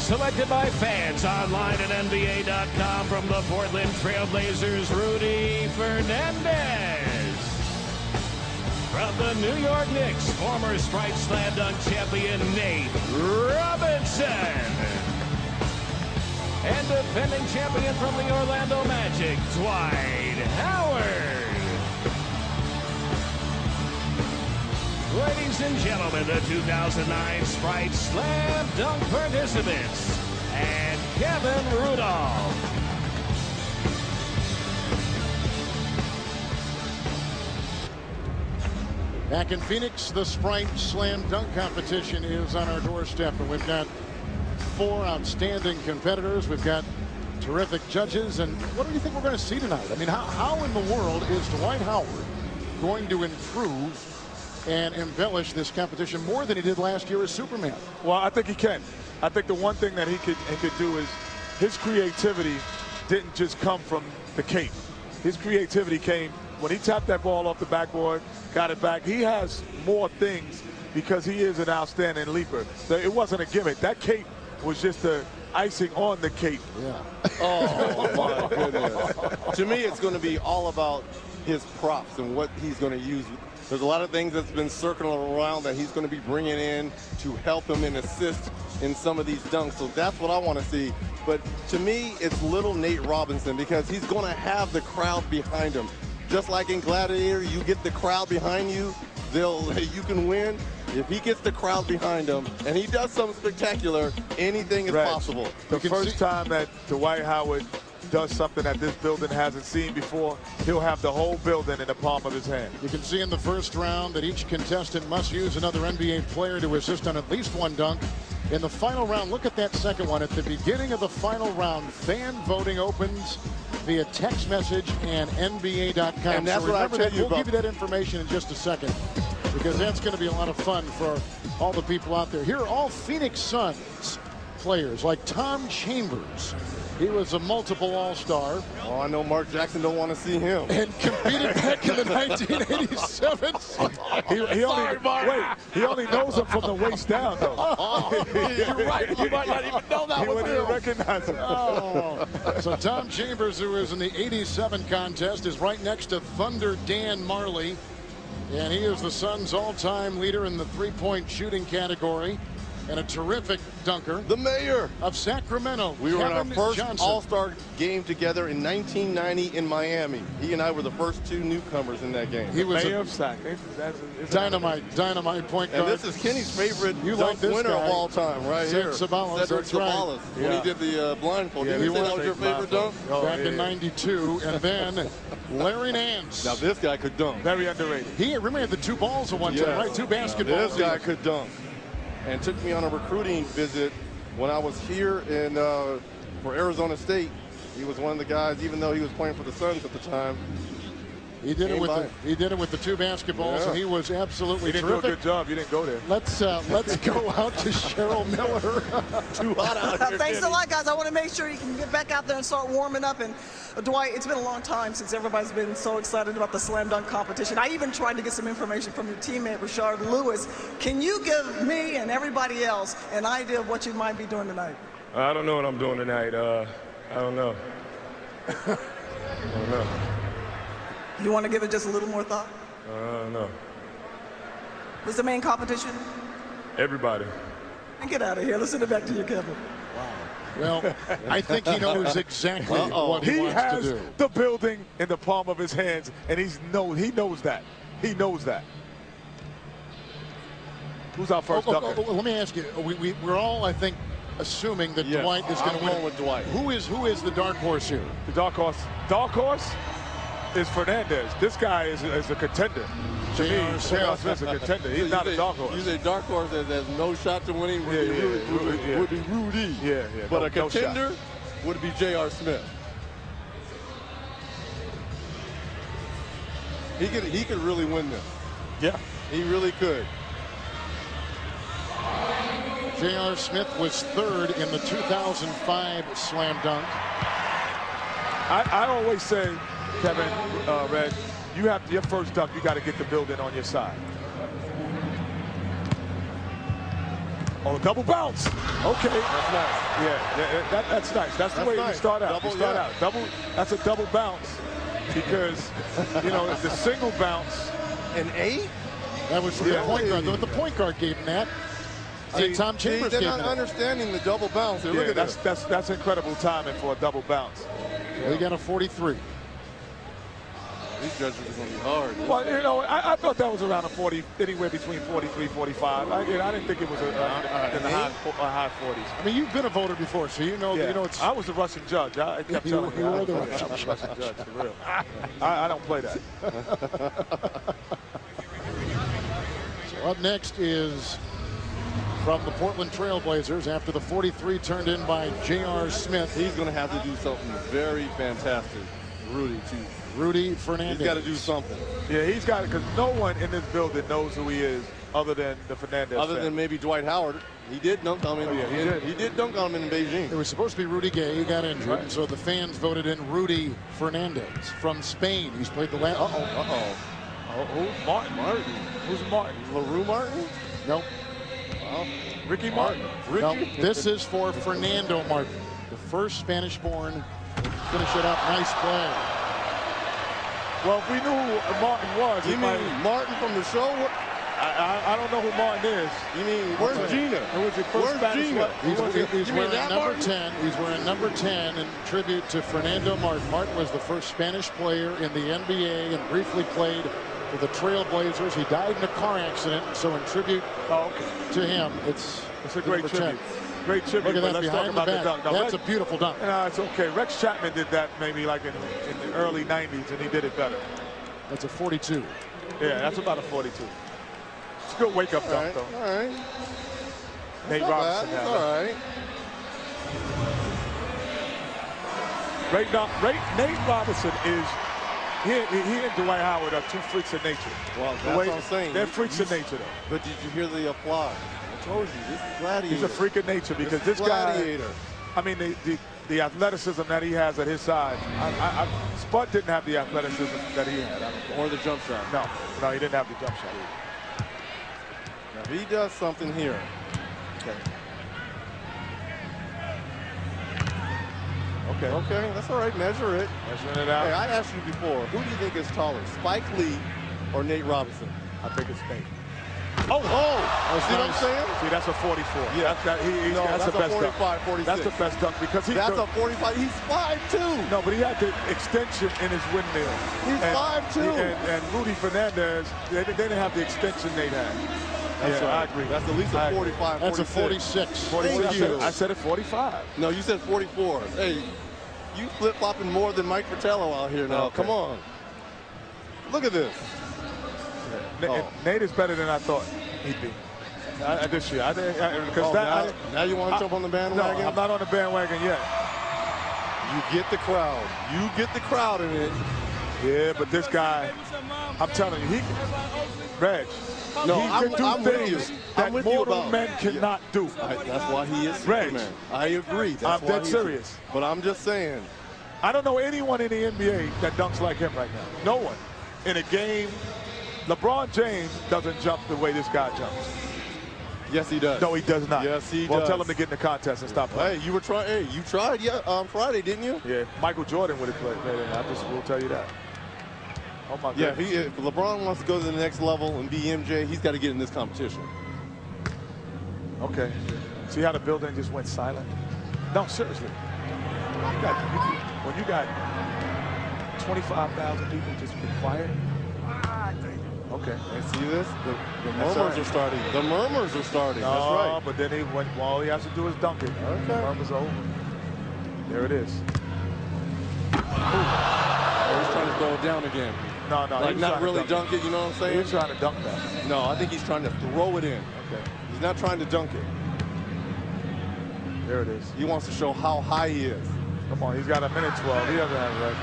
selected by fans online at NBA.com from the Portland Trailblazers, Rudy Fernandez. From the New York Knicks, former Sprite Slam Dunk champion Nate Robinson. And defending champion from the Orlando Magic, Dwight Howard. Ladies and gentlemen, the 2009 Sprite Slam Dunk participants, and Kevin Rudolph. Back in Phoenix, the Sprite Slam Dunk competition is on our doorstep, and we've got 4 outstanding competitors. We've got terrific judges, and what do you think we're going to see tonight? I mean, how in the world is Dwight Howard going to improve and embellish this competition more than he did last year as Superman? Well, I think he can. I think the one thing that he could do is his creativity didn't just come from the cape. His creativity came when he tapped that ball off the backboard, got it back. He has more things because he is an outstanding leaper. It wasn't a gimmick. That cape was just the icing on the cake. Yeah. Oh, my goodness. To me, it's going to be all about his props and what he's going to use. There's a lot of things that's been circling around that he's going to be bringing in to help him and assist in some of these dunks. So that's what I want to see. But to me, it's little Nate Robinson because he's going to have the crowd behind him. Just like in Gladiator, you get the crowd behind you, you can win. If he gets the crowd behind him and he does something spectacular, anything is possible. The first time that Dwight Howard does something that this building hasn't seen before, he'll have the whole building in the palm of his hand. You can see in the first round that each contestant must use another NBA player to assist on at least one dunk. In the final round, look at that second one. At the beginning of the final round, fan voting opens via text message and NBA.com. And that's so what I remember tell that. you We'll give you that information in just a second, because that's going to be a lot of fun for all the people out there. Here are all Phoenix Suns players like Tom Chambers. He was a multiple All-Star. Oh, I know Mark Jackson don't want to see him. And competed back in the 1987. He only knows him from the waist down, though. You're right. You might not even know that he was wouldn't even him. recognize him. Oh. So Tom Chambers, who was in the 87 contest, is right next to Thunder Dan Marley. And he is the Suns' all-time leader in the three-point shooting category. And a terrific dunker. The mayor of Sacramento. We were in our Kevin first Johnson. All-Star game together in 1990 in Miami. He and I were the first 2 newcomers in that game. He was mayor a of Sac. dynamite point guard. And this is Kenny's favorite like dunk this winner guy, of all time, right Cedric here. Sabalas, Cedric that's right. Sabalas, when he did the blindfold. Yeah, Did you he say that won was your favorite dunk? Back in '92, and then Larry Nance. Now this guy could dunk. Very underrated. He remember had the 2 balls at one time, right? 2 basketballs. This guy could dunk. And took me on a recruiting visit when I was here in for Arizona State. He was one of the guys, even though he was playing for the Suns at the time. He did it with the 2 basketballs, and he was absolutely He didn't terrific. do a good job. You didn't go there. Let's go out to Cheryl Miller. Too hot out here. Thanks a lot, guys. I want to make sure you can get back out there and start warming up. And Dwight, it's been a long time since everybody's been so excited about the slam dunk competition. I even tried to get some information from your teammate, Rashard Lewis. Can you give me and everybody else an idea of what you might be doing tonight? I don't know what I'm doing tonight. I don't know. I don't know. You want to give it just a little more thought? No. What's the main competition? Everybody. And get out of here. Let's send it back to you, Kevin. Well, I think he knows exactly what he wants to do. He has the building in the palm of his hands, and he knows that. He knows that. Who's our first dunker? Let me ask you. We're all, I think, assuming that Dwight is going to win. I'm going with Dwight. Who is the dark horse here? The dark horse. Dark horse is Fernandez. This guy is a contender. To me, J.R. Smith's a contender. He's not a dark horse. You say dark horse that has no shot to winning would be Rudy. Yeah. But a contender would be J.R. Smith. He could really win this. Yeah. He really could. J.R. Smith was 3rd in the 2005 slam dunk. I always say, Kevin, Red, you have your first dunk, you got to get the building on your side. Oh, double bounce. Okay. That's nice. Yeah, that's nice. That's the way you start out. Double, you start out. That's a double bounce because, you know, the single bounce. An 8? That was from the point guard. The point guard gave him that. Tom Chambers they're gave not him that. understanding the double bounce. Here, look at that's incredible timing for a double bounce. We got a 43. These judges are going to be hard. Well, you know, I thought that was around a 40, anywhere between 43, 45. I didn't think it was in the high 40s. I mean, you've been a voter before, so you know. Yeah. You know it's. I was the Russian judge. I kept telling you. You were the I'm a Russian judge, for real. I don't play that. So up next is from the Portland Trailblazers after the 43 turned in by J.R. Smith. He's going to have to do something very fantastic. Rudy Fernandez. He's got to do something. Yeah, he's got it because no one in this building knows who he is other than the Fernandez Other than maybe Dwight Howard. He did dunk on him. He did dunk on him in Beijing. It was supposed to be Rudy Gay. He got injured, right. So the fans voted in Rudy Fernandez from Spain. He's played the last. Who's Martin? Who's Martin? LaRue Martin? Nope. Ricky Martin. Nope. This is for Fernando Martin, the first Spanish-born. Finish it up. Nice play. Well, if we knew who Martin was. You mean Martin from the show? I don't know who Martin is. You mean, where's Gina? It was the first Where's Gina? He's wearing number 10. He's wearing number 10 in tribute to Fernando Martin. Martin was the first Spanish player in the NBA and briefly played for the Trailblazers. He died in a car accident, so in tribute to him, it's a great tribute. 10. Great tribute. Look at that behind the back. That's a beautiful dunk. It's okay. Rex Chapman did that maybe like in the early 90s, and he did it better. That's a 42. Yeah, that's about a 42. It's a good wake-up dunk, though. All right. Nate Robinson. That's all right. Nate Robinson is, he and Dwight Howard are two freaks of nature. Well, that's what I'm saying. They're freaks of nature, though. But did you hear the applause? I told you, this is Gladiator. He's a freak of nature because this guy, I mean, the athleticism that he has at his side. Spud didn't have the athleticism that he had. Or the jump shot. No, he didn't have the jump shot either. Now, he does something here. Okay, that's all right. Measure it. Measuring it out. Hey, I asked you before, who do you think is taller, Spike Lee or Nate Robinson? I think it's Nate. See what I'm saying? See, that's a 44. Yeah. That's the best 45, dunk. 46. That's the best dunk because That's a 45. He's 5'2". No, but he had the extension in his windmill. He's 5'2". And Rudy Fernandez, they didn't have the extension Nate had. That's right. I agree. That's at least a 45, That's 46. a 46. I said it 45. No, you said 44. Hey, you flip-flopping more than Mike Fratello out here now. Come on. Look at this. Nate is better than I thought he'd be this year. Now you want to jump on the bandwagon? No, I'm not on the bandwagon yet. You get the crowd. You get the crowd in it. Yeah, but this guy, I'm telling you, Reg, no, he can do things that mortal men cannot do. That's why he is Reg. Superman. I agree. I'm dead serious. But I'm just saying. I don't know anyone in the NBA that dunks like him right now. No one. In a game, LeBron James doesn't jump the way this guy jumps. Yes, he does. No, he does not. Yes, he does. Well, tell him to get in the contest and stop playing. Hey, you were trying. Hey, you tried on Friday, didn't you? Yeah, Michael Jordan would have played. I just will tell you that. Oh my God. Yeah, if LeBron wants to go to the next level and be MJ, he's got to get in this competition. Okay. See how the building just went silent? No, seriously. When you got 25,000 people just be quiet. Okay. And see this? The murmurs are starting. The murmurs are starting. That's right. But then all he has to do is dunk it. Okay. The murmurs are over. There it is. Oh, he's trying to throw it down again. No. Like not really dunk it, you know what I'm saying? He's trying to dunk that. No, I think he's trying to throw it in. Okay. He's not trying to dunk it. There it is. He wants to show how high he is. Come on, he's got a minute 12. He doesn't have that.